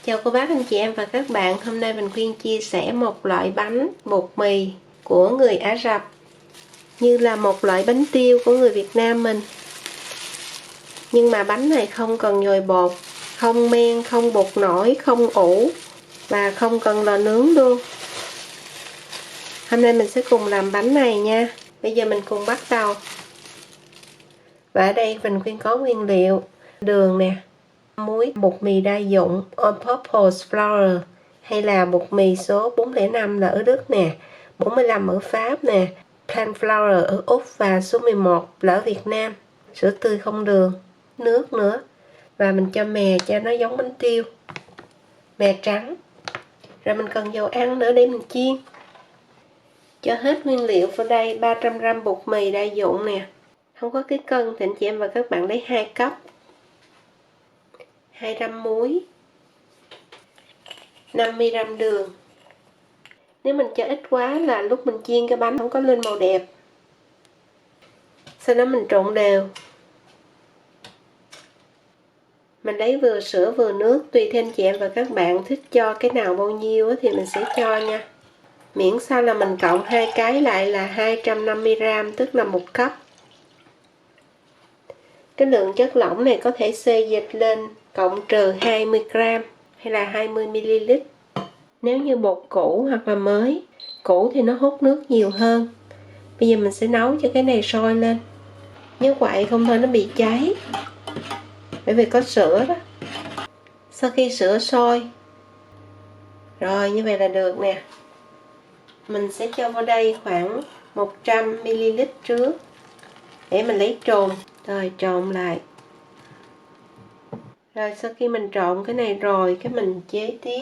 Chào cô bác anh chị em và các bạn. Hôm nay mình Quyên chia sẻ một loại bánh bột mì của người Ả Rập như là một loại bánh tiêu của người Việt Nam mình. Nhưng mà bánh này không cần nhồi bột, không men, không bột nổi, không ủ và không cần lò nướng luôn. Hôm nay mình sẽ cùng làm bánh này nha. Bây giờ mình cùng bắt đầu. Và ở đây mình Quyên có nguyên liệu: đường nè, muối, bột mì đa dụng all-purpose flour hay là bột mì số 405 là ở Đức nè, 45 ở Pháp nè, plain flour ở Úc và số 11 là ở Việt Nam, sữa tươi không đường, nước nữa. Và mình cho mè cho nó giống bánh tiêu, mè trắng. Rồi mình cần dầu ăn nữa để mình chiên. Cho hết nguyên liệu vào đây: 300g bột mì đa dụng nè, không có cái cân thì anh chị em và các bạn lấy 2 cốc, 200 muối, 50g đường. Nếu mình cho ít quá là lúc mình chiên cái bánh không có lên màu đẹp. Sau đó mình trộn đều. Mình lấy vừa sữa vừa nước, tùy theo anh chị em và các bạn thích cho cái nào bao nhiêu thì mình sẽ cho nha. Miễn sao là mình cộng hai cái lại là 250g, tức là 1 cốc. Cái lượng chất lỏng này có thể xê dịch lên cộng trừ 20g hay là 20ml. Nếu như bột cũ hoặc là mới, cũ thì nó hút nước nhiều hơn. Bây giờ mình sẽ nấu cho cái này sôi lên. Nhớ quậy không thôi nó bị cháy, bởi vì có sữa đó. Sau khi sữa sôi rồi như vậy là được nè. Mình sẽ cho vào đây khoảng 100ml trước để mình lấy trộn. Rồi trộn lại. Rồi sau khi mình trộn cái này rồi, cái mình chế tiếp.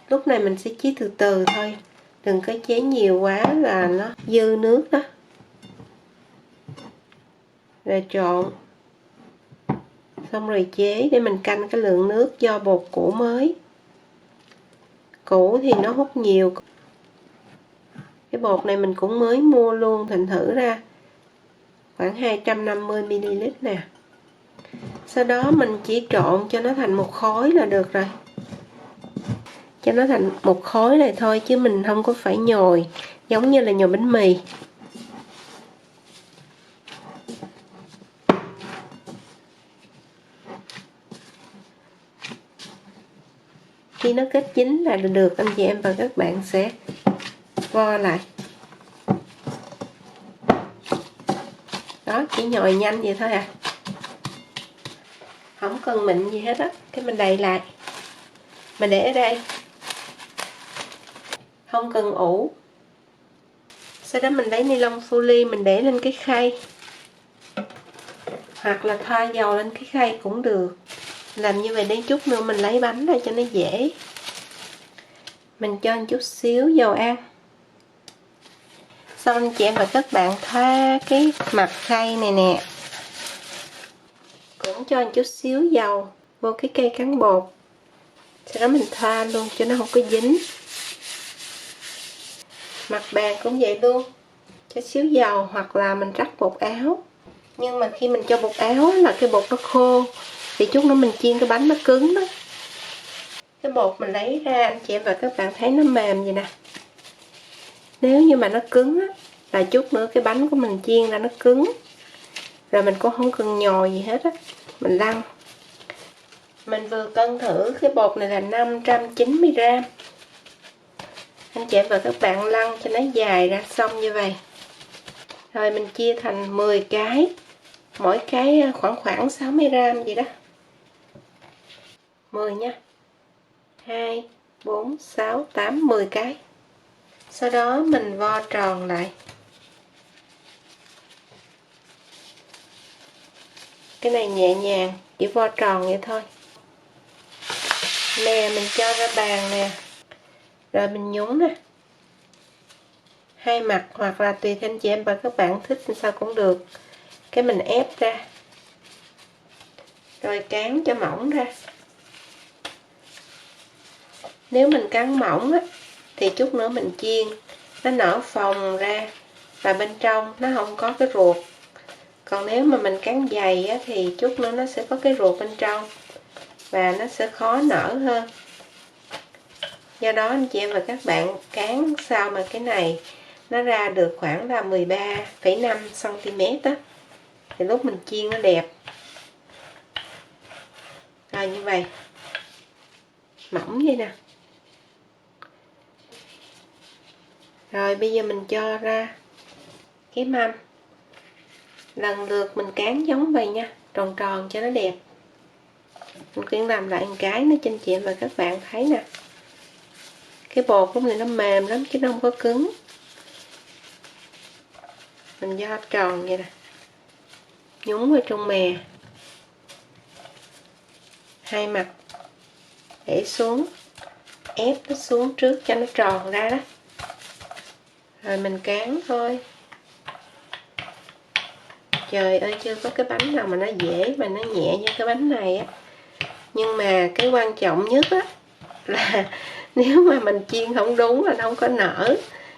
Lúc này mình sẽ chế từ từ thôi, đừng có chế nhiều quá là nó dư nước đó. Rồi trộn xong rồi chế để mình canh cái lượng nước do bột cũ mới. Cũ thì nó hút nhiều. Cái bột này mình cũng mới mua luôn, thành thử ra khoảng 250ml nè. Sau đó mình chỉ trộn cho nó thành một khối là được rồi. Cho nó thành một khối này thôi, chứ mình không có phải nhồi giống như là nhồi bánh mì. Khi nó kết dính là được, anh chị em và các bạn sẽ vo lại. Đó, chỉ nhồi nhanh vậy thôi à, không cần mịn gì hết á. Cái mình đậy lại, mình để ở đây, không cần ủ. Sau đó mình lấy ni lông folie mình để lên cái khay, hoặc là thoa dầu lên cái khay cũng được. Làm như vậy đến chút nữa mình lấy bánh ra cho nó dễ. Mình cho một chút xíu dầu ăn. Sau anh chị em và các bạn thoa cái mặt khay này nè, cũng cho một chút xíu dầu vô cái cây cán bột. Sau đó mình thoa luôn cho nó không có dính. Mặt bàn cũng vậy luôn, cho xíu dầu hoặc là mình rắc bột áo. Nhưng mà khi mình cho bột áo là cái bột nó khô, thì chút nữa mình chiên cái bánh nó cứng đó. Cái bột mình lấy ra anh chị em và các bạn thấy nó mềm vậy nè. Nếu như mà nó cứng á, là chút nữa cái bánh của mình chiên ra nó cứng. Rồi mình cũng không cần nhồi gì hết á, mình lăn. Mình vừa cân thử cái bột này là 590g. Anh chị em và các bạn lăn cho nó dài ra xong như vậy. Rồi mình chia thành 10 cái, mỗi cái khoảng 60g vậy đó. 10 nha. 2, 4, 6, 8, 10 cái. Sau đó mình vo tròn lại. Cái này nhẹ nhàng, chỉ vo tròn vậy thôi. Nè, mình cho ra bàn nè. Rồi mình nhúng nè, hai mặt hoặc là tùy theo anh chị em và các bạn thích sao cũng được. Cái mình ép ra, rồi cán cho mỏng ra. Nếu mình cán mỏng á, thì chút nữa mình chiên nó nở phồng ra và bên trong nó không có cái ruột. Còn nếu mà mình cán dày á, thì chút nữa nó sẽ có cái ruột bên trong và nó sẽ khó nở hơn. Do đó anh chị em và các bạn cán sao mà cái này nó ra được khoảng là 13,5 cm á, thì lúc mình chiên nó đẹp. Rồi như vậy, mỏng vậy nè. Rồi bây giờ mình cho ra cái mâm, lần lượt mình cán giống vậy nha, tròn tròn cho nó đẹp. Mình cũng làm lại một cái nữa cho anh chị em và các bạn thấy nè. Cái bột lúc này nó mềm lắm chứ nó không có cứng. Mình do tròn vậy nè, nhúng vào trong mè, hai mặt để xuống, ép nó xuống trước cho nó tròn ra đó, rồi mình cán thôi. Trời ơi, chưa có cái bánh nào mà nó dễ mà nó nhẹ như cái bánh này á. Nhưng mà cái quan trọng nhất á là nếu mà mình chiên không đúng là nó không có nở.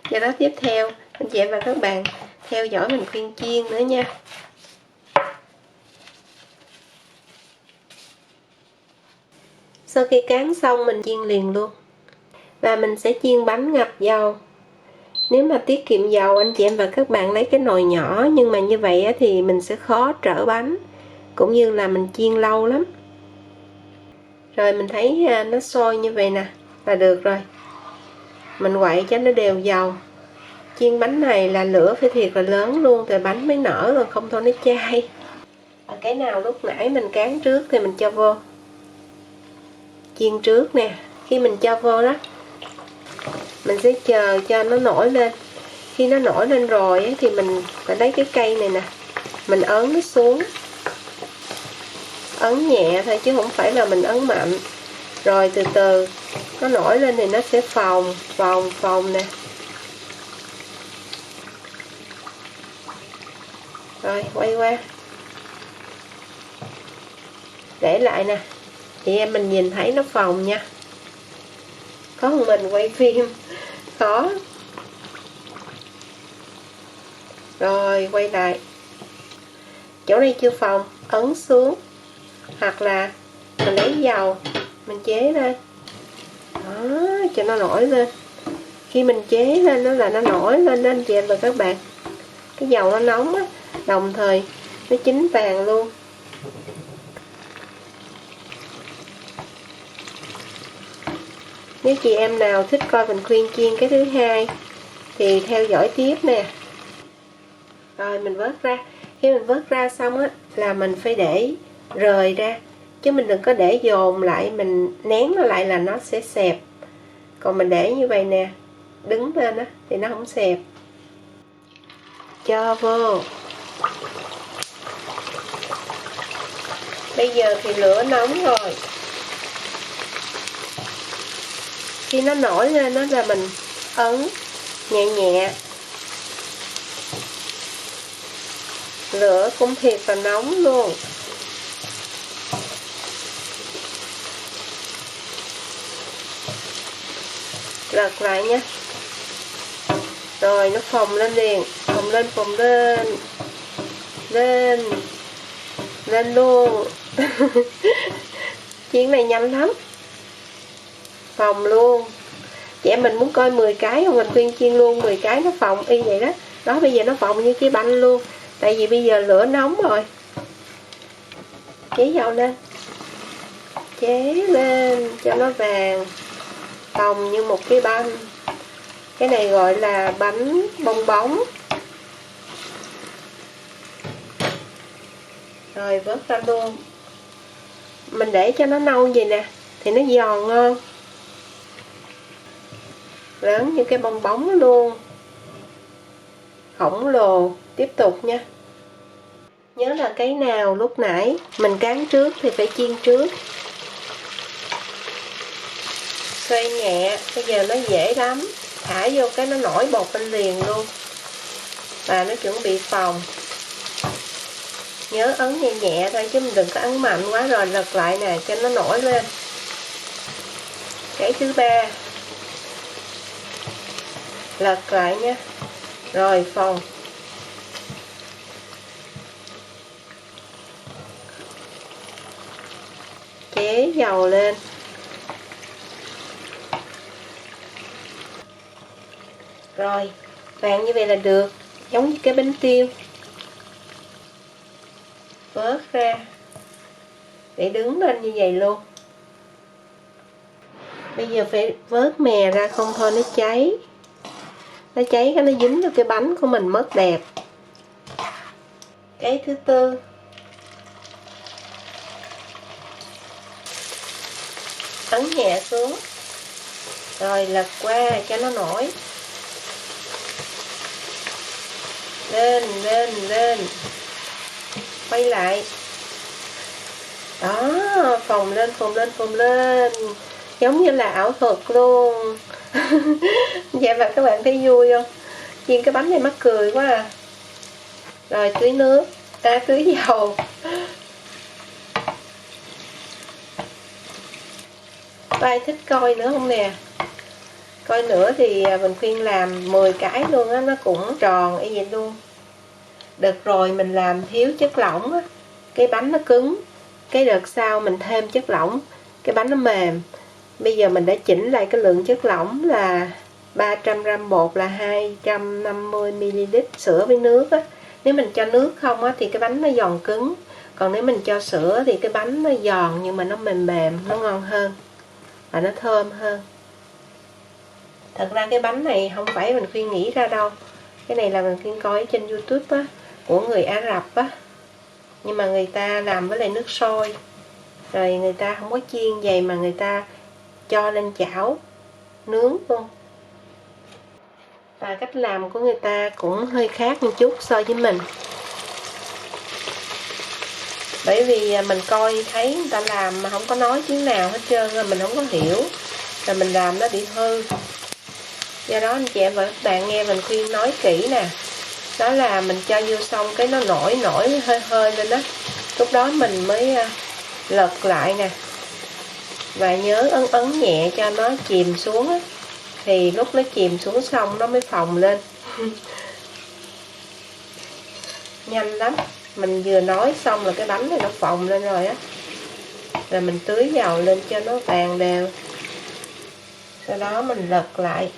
Do đó tiếp theo anh chị em và các bạn theo dõi mình khuyên chiên nữa nha. Sau khi cán xong mình chiên liền luôn. Và mình sẽ chiên bánh ngập dầu. Nếu mà tiết kiệm dầu anh chị em và các bạn lấy cái nồi nhỏ, nhưng mà như vậy á, thì mình sẽ khó trở bánh, cũng như là mình chiên lâu lắm. Rồi mình thấy nó sôi như vậy nè là được rồi. Mình quậy cho nó đều dầu. Chiên bánh này là lửa phải thiệt là lớn luôn thì bánh mới nở, rồi không thôi nó chai. Cái nào lúc nãy mình cán trước thì mình cho vô. Chiên trước nè, khi mình cho vô đó mình sẽ chờ cho nó nổi lên. Khi nó nổi lên rồi ấy, thì mình phải lấy cái cây này nè, mình ấn nó xuống, ấn nhẹ thôi chứ không phải là mình ấn mạnh. Rồi từ từ nó nổi lên thì nó sẽ phồng phồng phồng nè. Rồi quay qua, để lại nè, chị em mình nhìn thấy nó phồng nha. Có một mình quay phim khó. Rồi quay lại, chỗ này chưa phồng, ấn xuống, hoặc là mình lấy dầu mình chế lên đó, cho nó nổi lên. Khi mình chế lên nó là nó nổi lên đó anh chị em và các bạn. Cái dầu nó nóng á, đồng thời nó chín vàng luôn. Nếu chị em nào thích coi mình khuyên chiên cái thứ hai thì theo dõi tiếp nè. Rồi mình vớt ra. Khi mình vớt ra xong á là mình phải để rời ra, chứ mình đừng có để dồn lại, mình nén nó lại là nó sẽ xẹp. Còn mình để như vậy nè, đứng lên á thì nó không xẹp. Cho vô. Bây giờ thì lửa nóng rồi. Khi nó nổi lên đó là mình ấn nhẹ nhẹ. Lửa cũng thiệt là nóng luôn. Lật lại nha. Rồi nó phồng lên liền, phồng lên phồng lên. Lên. Lên luôn. Chiên này nhanh lắm. Phồng luôn. Chị em mình muốn coi 10 cái không, mình khuyên chiên luôn 10 cái nó phồng y vậy đó. Đó, bây giờ nó phồng như cái banh luôn. Tại vì bây giờ lửa nóng rồi. Chế dầu lên. Chế lên cho nó vàng, phồng như một cái banh. Cái này gọi là bánh bong bóng. Rồi vớt ra luôn. Mình để cho nó nâu vậy nè thì nó giòn ngon. Lớn như cái bong bóng luôn. Khổng lồ. Tiếp tục nha. Nhớ là cái nào lúc nãy mình cán trước thì phải chiên trước. Xoay nhẹ, bây giờ nó dễ lắm. Thả vô cái nó nổi bột lên liền luôn. Và nó chuẩn bị phồng. Nhớ ấn nhẹ nhẹ thôi chứ mình đừng có ấn mạnh quá, rồi lật lại nè cho nó nổi lên. Cái thứ ba. Lật lại nha. Rồi phồng. Chế dầu lên. Rồi, vàng như vậy là được, giống như cái bánh tiêu. Vớt ra để đứng lên như vậy luôn. Bây giờ phải vớt mè ra, không thôi nó cháy. Nó cháy cái nó dính vào cái bánh của mình mất đẹp. Cái thứ tư, ấn nhẹ xuống, rồi lật qua cho nó nổi. Lên, lên, lên. Quay lại. Đó, phồng lên, phồng lên, phồng lên. Giống như là ảo thuật luôn. Dạ và các bạn thấy vui không? Chiên cái bánh này mắc cười quá à. Rồi tưới nước, tưới dầu. Có ai thích coi nữa không nè? Coi nữa thì mình khuyên làm 10 cái luôn á, nó cũng tròn y vậy luôn. Đợt rồi mình làm thiếu chất lỏng á, cái bánh nó cứng. Cái đợt sau mình thêm chất lỏng, cái bánh nó mềm. Bây giờ mình đã chỉnh lại cái lượng chất lỏng là 300g bột là 250ml sữa với nước á. Nếu mình cho nước không á thì cái bánh nó giòn cứng. Còn nếu mình cho sữa thì cái bánh nó giòn nhưng mà nó mềm mềm, nó ngon hơn và nó thơm hơn. Thật ra cái bánh này không phải mình khuyên nghĩ ra đâu. Cái này là mình khuyên coi trên YouTube á, của người Ả Rập á. Nhưng mà người ta làm với lại nước sôi. Rồi người ta không có chiên vậy mà người ta cho lên chảo nướng luôn. Và cách làm của người ta cũng hơi khác một chút so với mình. Bởi vì mình coi thấy người ta làm mà không có nói tiếng nào hết trơn, là mình không có hiểu, là mình làm nó bị hư. Do đó anh chị em và các bạn nghe mình khuyên nói kỹ nè. Đó là mình cho vô xong cái nó nổi hơi hơi lên đó. Lúc đó mình mới lật lại nè. Và nhớ ấn nhẹ cho nó chìm xuống á. Thì lúc nó chìm xuống xong nó mới phồng lên. Nhanh lắm. Mình vừa nói xong là cái bánh này nó phồng lên rồi á. Rồi mình tưới dầu lên cho nó vàng đều. Sau đó mình lật lại.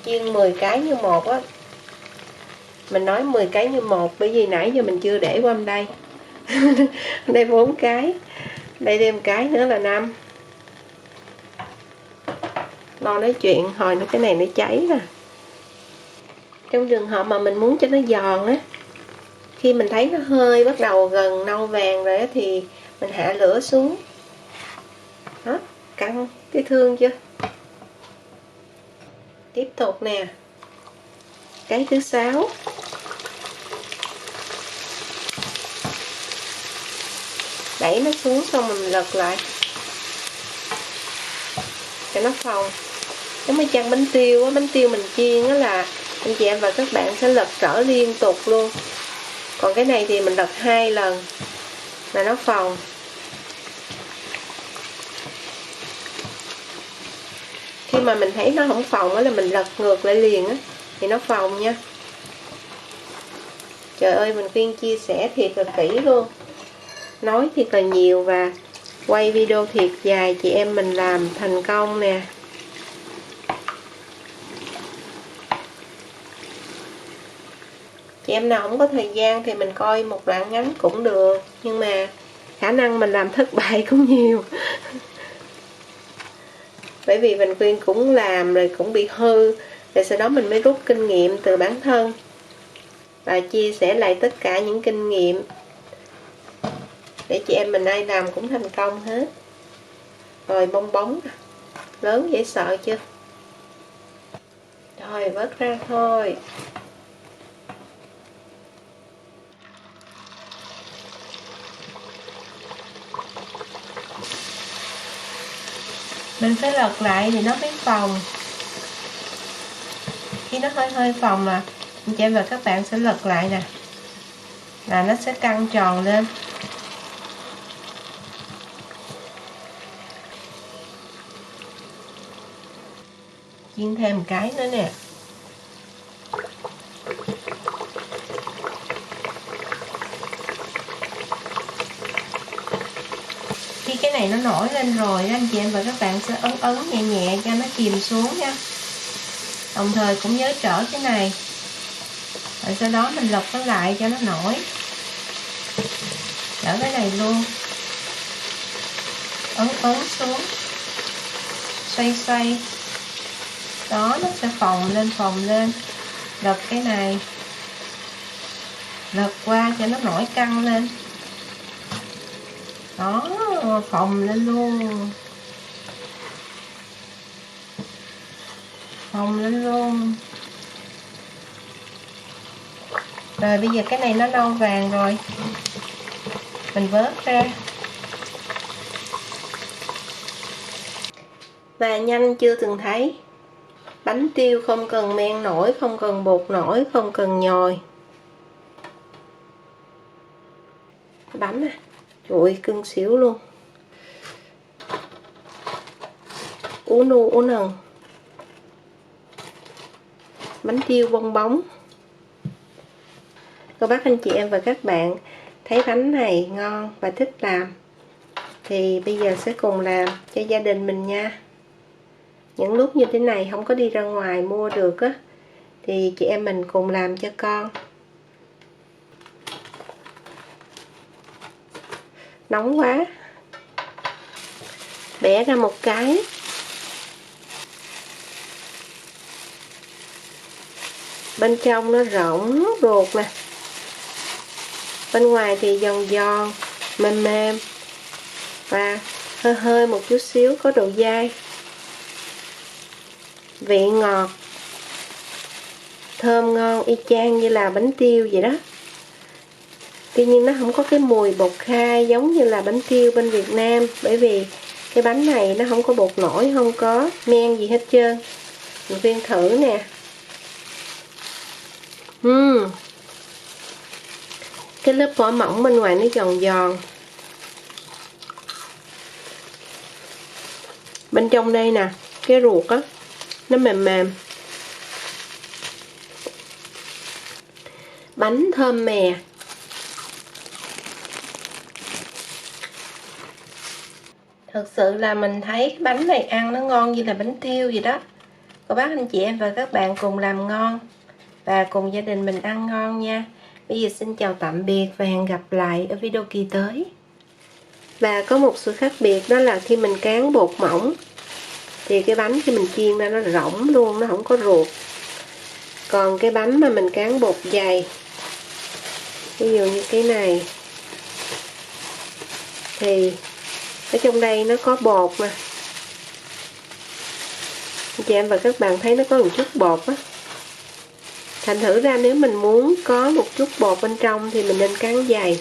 Chiên 10 cái như một á. Mình nói 10 cái như một bởi vì nãy giờ mình chưa để qua đây. Đây 4 cái. Đây thêm cái nữa là 5. Lo nói chuyện hồi nó cái này nó cháy nè. Trong trường hợp mà mình muốn cho nó giòn á, khi mình thấy nó hơi bắt đầu gần nâu vàng rồi á thì mình hạ lửa xuống. Đó, căng thấy thương chưa? Tiếp tục nè. Cái thứ 6. Đẩy nó xuống xong mình lật lại cho nó phồng. Giống như chăn bánh tiêu á, bánh tiêu mình chiên á là anh chị em và các bạn sẽ lật trở liên tục luôn. Còn cái này thì mình lật 2 lần là nó phồng. Khi mà mình thấy nó không phồng á là mình lật ngược lại liền á thì nó phồng nha. Trời ơi, mình khuyên chia sẻ thiệt là kỹ luôn, nói thiệt là nhiều và quay video thiệt dài chị em mình làm thành công nè. Chị em nào không có thời gian thì mình coi một đoạn ngắn cũng được, nhưng mà khả năng mình làm thất bại cũng nhiều. Bởi vì mình khuyên cũng làm rồi cũng bị hư, rồi sau đó mình mới rút kinh nghiệm từ bản thân và chia sẻ lại tất cả những kinh nghiệm để chị em mình ai làm cũng thành công hết. Rồi bong bóng lớn dễ sợ chưa? Rồi vớt ra thôi. Mình phải lật lại thì nó mới phồng. Khi nó hơi phồng mà anh chị em và các bạn sẽ lật lại nè, là nó sẽ căng tròn lên. Chiên thêm một cái nữa nè. Khi cái này nó nổi lên rồi anh chị em và các bạn sẽ ấn nhẹ nhẹ cho nó chìm xuống nha. Đồng thời cũng nhớ trở cái này, rồi sau đó mình lật nó lại cho nó nổi, trở cái này luôn, ấn xuống, xoay đó, nó sẽ phồng lên, lật cái này, lật qua cho nó nổi căng lên đó, phồng lên luôn, rồi bây giờ cái này nó nâu vàng rồi, mình vớt ra. Và nhanh chưa từng thấy, bánh tiêu không cần men nổi, không cần bột nổi, không cần nhồi. Bánh à, trời ơi, cưng xíu luôn, ú nu ú nần, bánh tiêu bong bóng. Cô bác anh chị em và các bạn thấy bánh này ngon và thích làm thì bây giờ sẽ cùng làm cho gia đình mình nha. Những lúc như thế này không có đi ra ngoài mua được á, thì chị em mình cùng làm cho con. Nóng quá, bẻ ra một cái, bên trong nó rỗng ruột nè, bên ngoài thì giòn giòn, mềm và hơi một chút xíu có độ dai, vị ngọt, thơm ngon y chang như là bánh tiêu vậy đó. Tuy nhiên nó không có cái mùi bột khai giống như là bánh tiêu bên Việt Nam, bởi vì cái bánh này nó không có bột nổi, không có men gì hết trơn. Mình viên thử nè. Cái lớp vỏ mỏng bên ngoài nó giòn giòn, bên trong đây nè, cái ruột á nó mềm, bánh thơm mè. Thật sự là mình thấy cái bánh này ăn nó ngon như là bánh tiêu vậy đó. Cô bác anh chị em và các bạn cùng làm ngon và cùng gia đình mình ăn ngon nha. Bây giờ xin chào tạm biệt và hẹn gặp lại ở video kỳ tới. Và có một sự khác biệt đó là khi mình cán bột mỏng thì cái bánh khi mình chiên ra nó rỗng luôn, nó không có ruột. Còn cái bánh mà mình cán bột dày, ví dụ như cái này, thì ở trong đây nó có bột nè. Chị em và các bạn thấy nó có một chút bột á. Thành thử ra nếu mình muốn có một chút bột bên trong thì mình nên cán dày.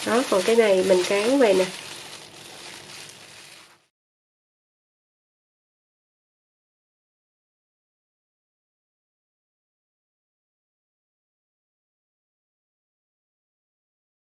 Đó, còn cái này mình cán vậy nè,